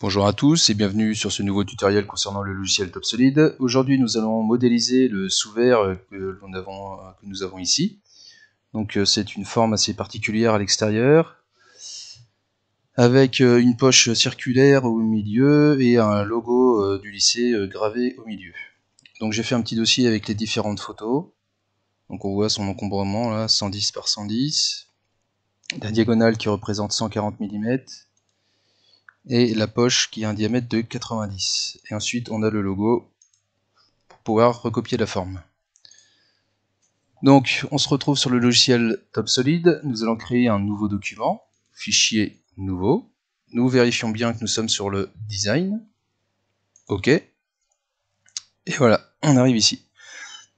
Bonjour à tous et bienvenue sur ce nouveau tutoriel concernant le logiciel TopSolid. Aujourd'hui nous allons modéliser le sous-verre que nous avons ici. Donc c'est une forme assez particulière à l'extérieur, avec une poche circulaire au milieu et un logo du lycée gravé au milieu. Donc j'ai fait un petit dossier avec les différentes photos. Donc on voit son encombrement là, 110 par 110, la diagonale qui représente 140 mm, et la poche qui a un diamètre de 90. Et ensuite on a le logo pour pouvoir recopier la forme. Donc on se retrouve sur le logiciel TopSolid, nous allons créer un nouveau document, fichier nouveau, nous vérifions bien que nous sommes sur le design, ok, et voilà, on arrive ici.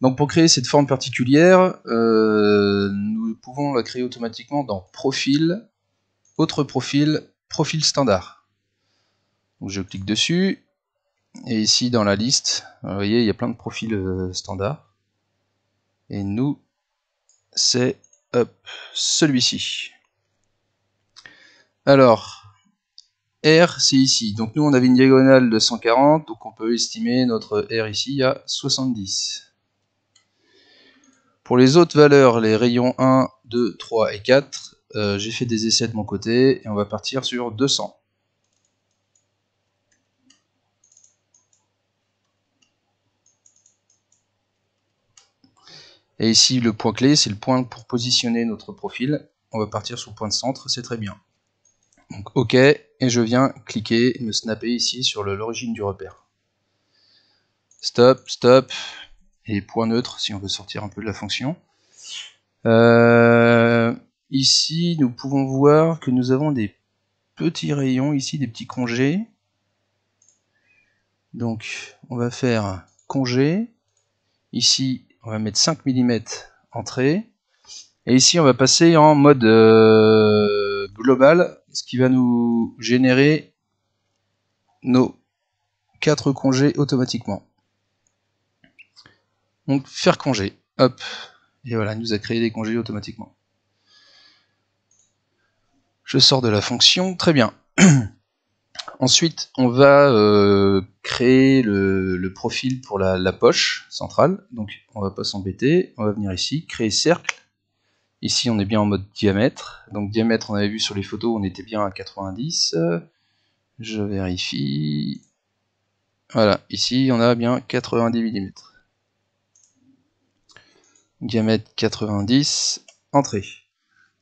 Donc pour créer cette forme particulière, nous pouvons la créer automatiquement dans Profil, Autre profil, Profil standard. Donc je clique dessus, et ici dans la liste, vous voyez, il y a plein de profils standards. Et nous, c'est celui-ci. Alors, R, c'est ici. Donc nous, on avait une diagonale de 140, donc on peut estimer notre R ici à 70. Pour les autres valeurs, les rayons 1, 2, 3 et 4, j'ai fait des essais de mon côté, et on va partir sur 200. Et ici, le point clé, c'est le point pour positionner notre profil. On va partir sur le point de centre, c'est très bien. Donc OK, et je viens cliquer, me snapper ici sur l'origine du repère. Stop, stop, et point neutre si on veut sortir un peu de la fonction. Ici, nous pouvons voir que nous avons des petits rayons ici, des petits congés. Donc, on va faire congé. Ici, on va mettre 5 mm entrée. Et ici, on va passer en mode global, ce qui va nous générer nos 4 congés automatiquement. Donc, faire congé. Hop. Et voilà, il nous a créé des congés automatiquement. Je sors de la fonction. Très bien. Ensuite, on va créer le profil pour la poche centrale. Donc, on va pas s'embêter. On va venir ici, créer cercle. Ici, on est bien en mode diamètre. Donc, diamètre, on avait vu sur les photos, on était bien à 90. Je vérifie. Voilà, ici, on a bien 90 mm. Diamètre 90, entrée.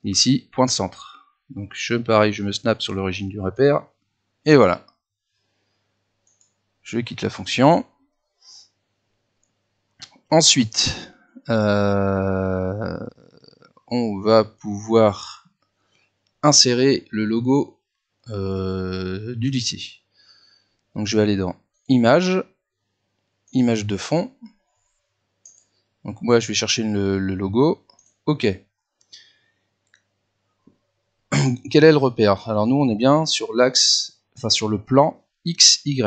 Ici, point de centre. Donc, pareil, je me snap sur l'origine du repère. Et voilà. Je quitte la fonction. Ensuite, on va pouvoir insérer le logo du lycée. Donc je vais aller dans Images, Image de fond. Donc moi je vais chercher le logo. OK. Quel est le repère? Alors nous on est bien sur l'axe, enfin sur le plan XY.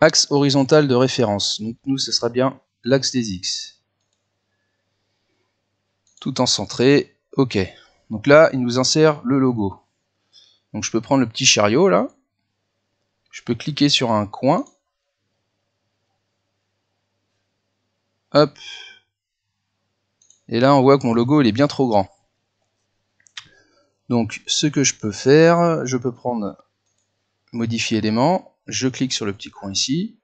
Axe horizontal de référence. Donc nous ce sera bien l'axe des X. Tout en centré. OK. Donc là il nous insère le logo. Donc je peux prendre le petit chariot là. Je peux cliquer sur un coin. Hop. Et là on voit que mon logo il est bien trop grand. Donc ce que je peux faire, je peux prendre modifier élément, je clique sur le petit coin ici,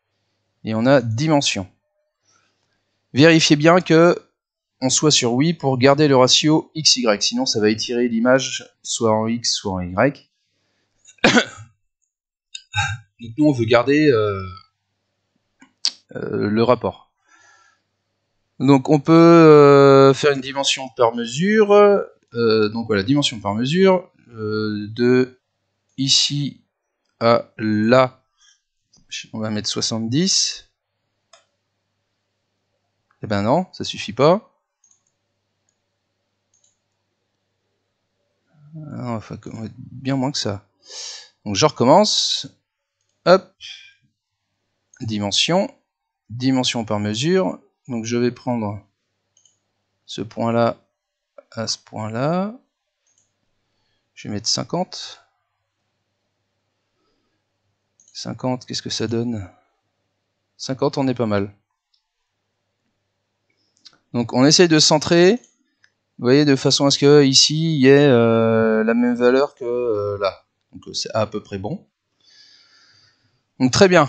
et on a dimension. Vérifiez bien que on soit sur oui pour garder le ratio XY, sinon ça va étirer l'image soit en X soit en Y. Donc nous on veut garder le rapport. Donc on peut faire une dimension par mesure, donc voilà, dimension par mesure, de ici à là, on va mettre 70. Eh ben non, ça suffit pas. Enfin, on va être bien moins que ça. Donc je recommence. Hop. Dimension. Dimension par mesure. Donc je vais prendre ce point-là à ce point-là. Je vais mettre 50. 50, qu'est-ce que ça donne? 50, on est pas mal. Donc on essaye de centrer, vous voyez, de façon à ce que ici il y ait la même valeur que là. Donc c'est à peu près bon. Donc très bien.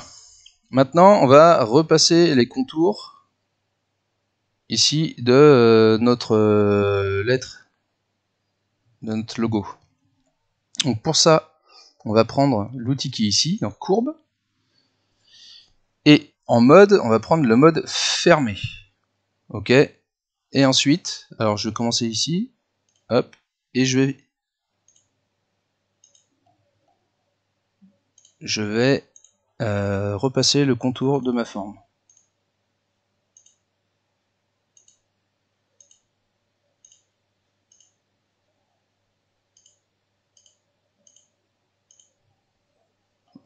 Maintenant on va repasser les contours ici de notre lettre, de notre logo. Donc pour ça, on va prendre l'outil qui est ici, donc courbe. Et en mode, on va prendre le mode fermé. Ok. Et ensuite, alors je vais commencer ici. Hop. Et je vais repasser le contour de ma forme.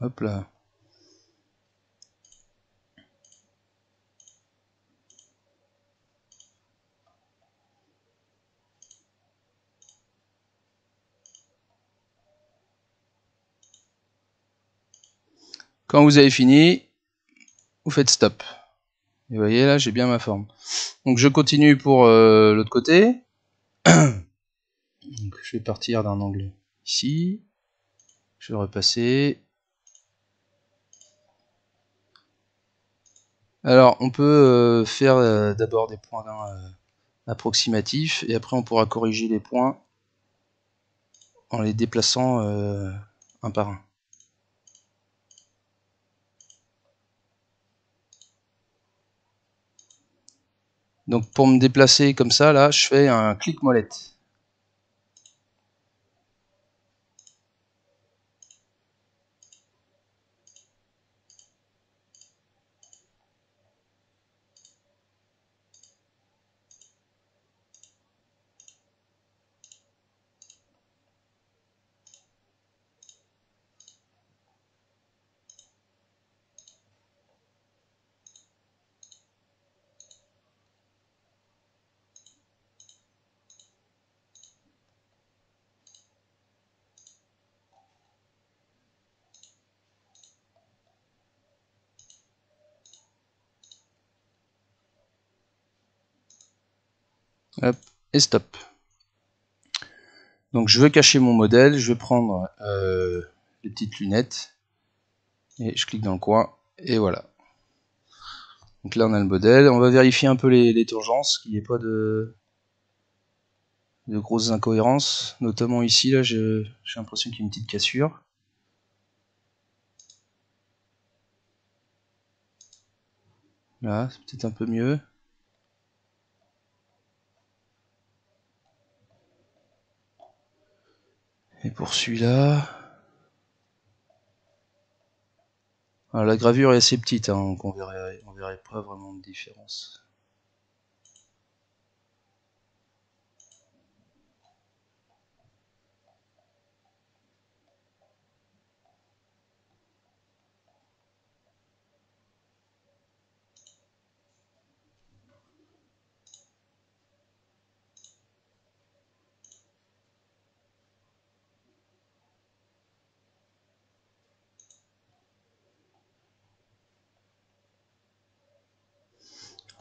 Hop là. Quand vous avez fini, vous faites stop. Et vous voyez là, j'ai bien ma forme. Donc je continue pour l'autre côté. Donc, je vais partir d'un angle ici. Je vais repasser. Alors on peut faire d'abord des points approximatifs et après on pourra corriger les points en les déplaçant un par un. Donc pour me déplacer comme ça, là, je fais un clic molette. Hop, et stop. Donc je veux cacher mon modèle, je vais prendre les petites lunettes et je clique dans le coin et voilà. Donc là on a le modèle, on va vérifier un peu les tangences, qu'il n'y ait pas de grosses incohérences, notamment ici, là j'ai l'impression qu'il y a une petite cassure. Là, c'est peut-être un peu mieux. Et pour celui-là... Alors, la gravure est assez petite, hein, donc on verrait pas vraiment de différence.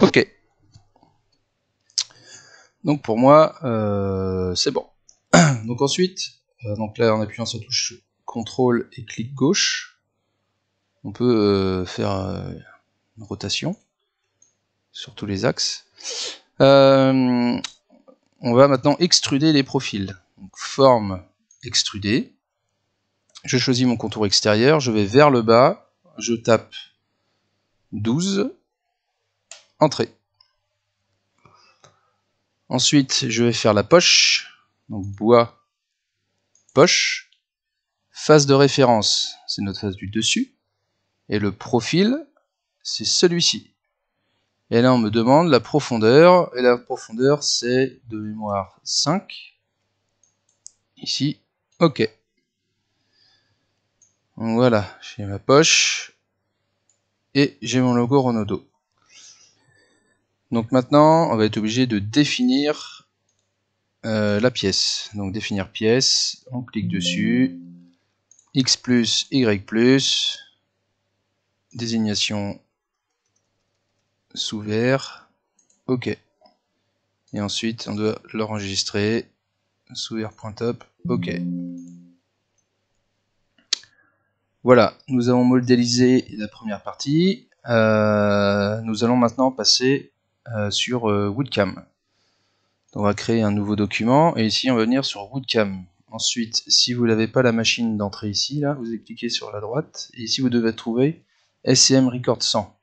Ok. Donc pour moi, c'est bon. Donc ensuite, donc là en appuyant sur la touche CTRL et clic gauche, on peut faire une rotation sur tous les axes. On va maintenant extruder les profils. Donc forme extrudée. Je choisis mon contour extérieur, je vais vers le bas, je tape 12, entrée. Ensuite, je vais faire la poche, donc bois, poche. Face de référence, c'est notre face du dessus. Et le profil, c'est celui-ci. Et là, on me demande la profondeur. Et la profondeur, c'est de mémoire 5. Ici, OK. Donc voilà, j'ai ma poche. Et j'ai mon logo Renaudot. Donc maintenant, on va être obligé de définir la pièce. Donc définir pièce, on clique dessus. X+, Y+. désignation sous vert, ok. Et ensuite on doit l'enregistrer, sous vert.top, ok. Voilà, nous avons modélisé la première partie. Nous allons maintenant passer sur Woodcam. On va créer un nouveau document et ici on va venir sur Woodcam. Ensuite, si vous n'avez pas la machine d'entrée ici, là, vous cliquez sur la droite et ici vous devez trouver SCM Record 100.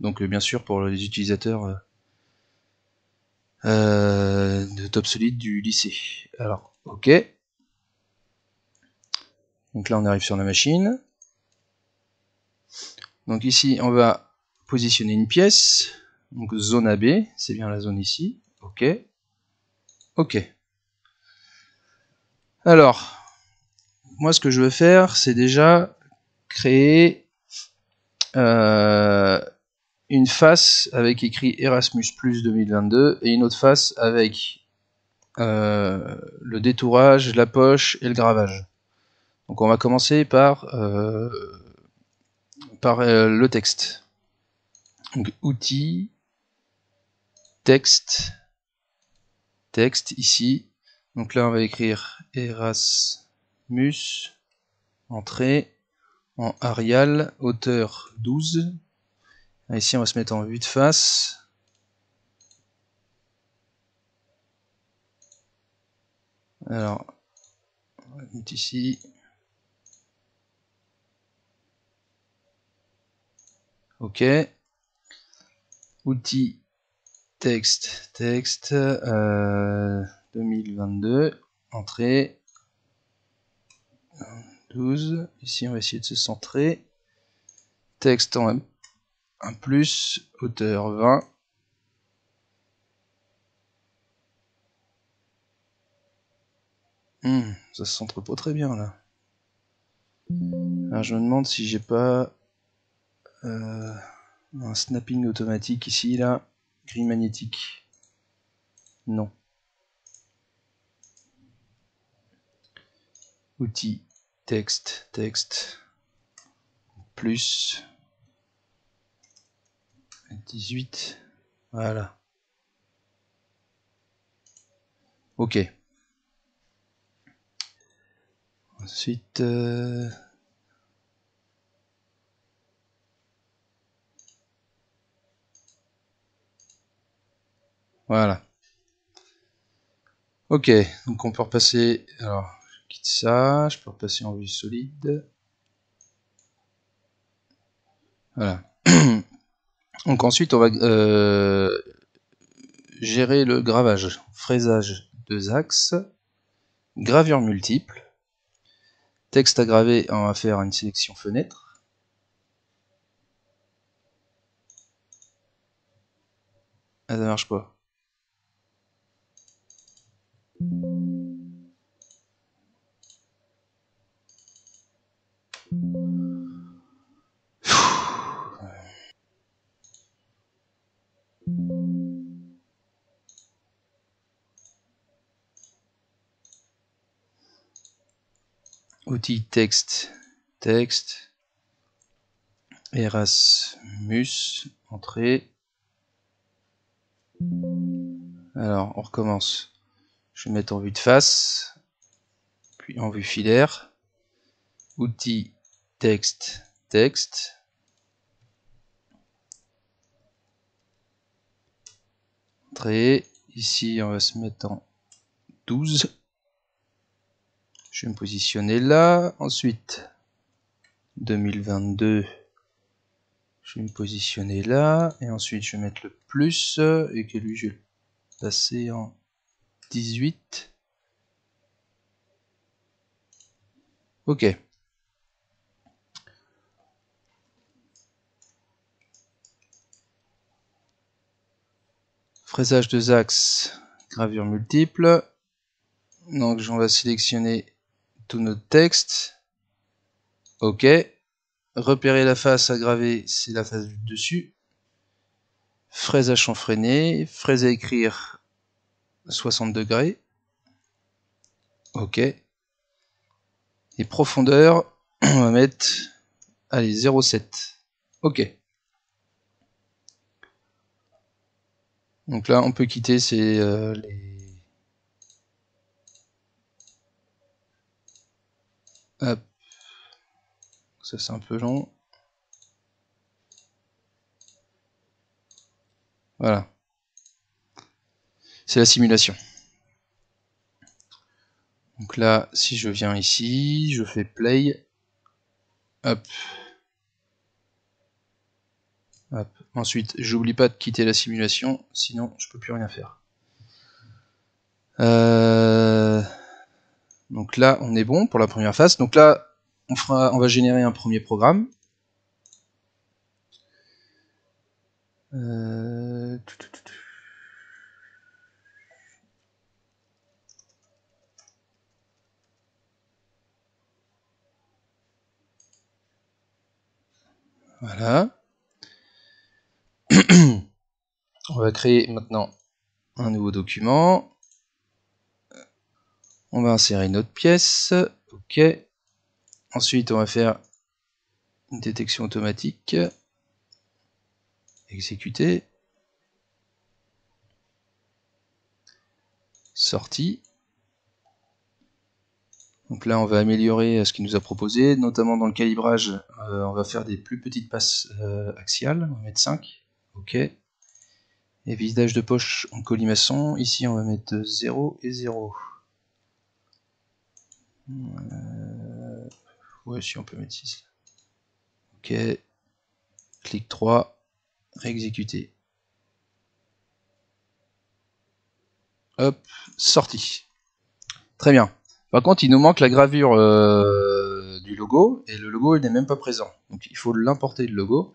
Donc bien sûr pour les utilisateurs de TopSolid du lycée. Alors, ok. Donc là on arrive sur la machine. Donc ici on va positionner une pièce. Donc zone AB, c'est bien la zone ici. Ok. Ok. Alors, moi ce que je veux faire, c'est déjà créer une face avec écrit Erasmus Plus 2022 et une autre face avec le détourage, la poche et le gravage. Donc on va commencer par le texte. Donc outils, texte, texte ici. Donc là on va écrire Erasmus, entrée, en Arial, hauteur 12. Ici on va se mettre en vue de face. Alors, on va mettre ici. Ok. Outils, texte, texte, 2022, entrée, 12. Ici on va essayer de se centrer. Texte en un plus, hauteur 20. Ça se centre pas très bien là. Alors je me demande si j'ai pas un snapping automatique ici là, gris magnétique. Non. Outils, texte, texte, plus 18. Voilà. Ok. Ensuite, voilà. Ok, donc on peut repasser. Alors, je quitte ça. Je peux repasser en vue solide. Voilà. Donc ensuite, on va gérer le gravage. Fraisage 2 axes. Gravure multiple. Texte à graver, on va faire une sélection fenêtre. Ah, ça marche pas. Outils texte, texte. Erasmus, entrée. Alors, on recommence. Je vais mettre en vue de face, puis en vue filaire. Outils, texte, texte. Entrée. Ici, on va se mettre en 12. Je vais me positionner là. Ensuite, 2022. Je vais me positionner là. Et ensuite, je vais mettre le plus. Et que lui, je vais le passer en 18. Ok. Fraisage 2 axes, gravure multiple. Donc on va sélectionner tout notre texte. Ok. Repérer la face à graver, c'est la face du dessus. Fraisage chanfreiné. Fraise à écrire 60 degrés. Ok. Et profondeur, on va mettre, allez, 0,7. OK. Donc là, on peut quitter les... Hop. Ça, c'est un peu long. Voilà. C'est la simulation. Donc là, si je viens ici, je fais play. Hop. Hop. Ensuite, j'oublie pas de quitter la simulation, sinon je peux plus rien faire. Donc là, on est bon pour la première phase. Donc là, on va générer un premier programme. Voilà. On va créer maintenant un nouveau document. On va insérer une autre pièce. OK. Ensuite, on va faire une détection automatique. Exécuter. Sortie. Donc là, on va améliorer ce qu'il nous a proposé, notamment dans le calibrage, on va faire des plus petites passes axiales, on va mettre 5, OK. Et visage de poche en colimaçon, ici on va mettre 0 et 0. Ouais, si on peut mettre 6. OK. Clic 3, réexécuter. Hop, sorti. Très bien. Par contre, il nous manque la gravure du logo, et le logo il n'est même pas présent. Donc il faut l'importer le logo.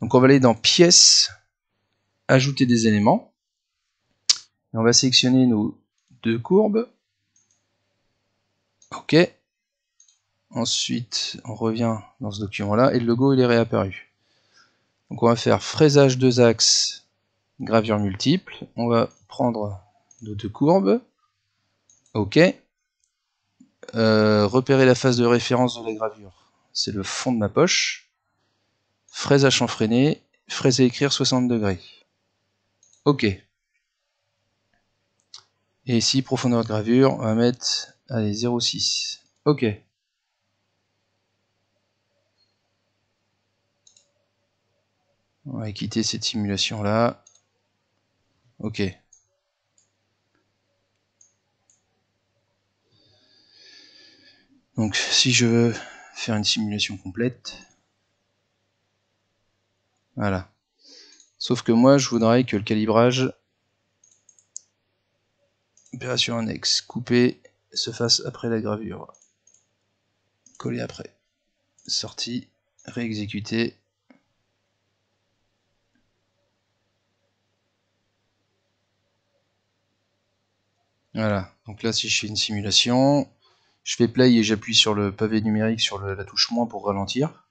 Donc on va aller dans pièces, ajouter des éléments. Et on va sélectionner nos deux courbes. OK. Ensuite, on revient dans ce document-là et le logo il est réapparu. Donc on va faire fraisage 2 axes, gravure multiple. On va prendre nos deux courbes. OK. Repérer la phase de référence de la gravure. C'est le fond de ma poche. Fraisage chanfreiné. Fraiser écrire 60 degrés. OK. Et ici, profondeur de gravure, on va mettre, allez, 0,6. OK. On va quitter cette simulation là. OK. Donc si je veux faire une simulation complète, voilà. Sauf que moi je voudrais que le calibrage opération annexe coupé se fasse après la gravure. Coller après. Sortie, réexécuter. Voilà, donc là si je fais une simulation, je fais play et j'appuie sur le pavé numérique sur la touche moins pour ralentir.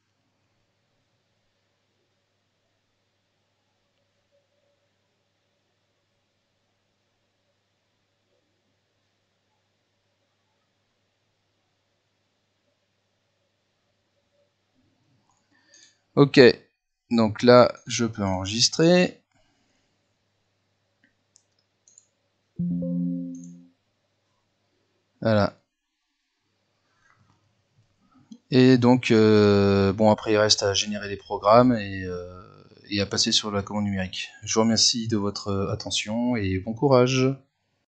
Ok, donc là je peux enregistrer. Voilà. Et donc, bon, après il reste à générer les programmes et à passer sur la commande numérique. Je vous remercie de votre attention et bon courage.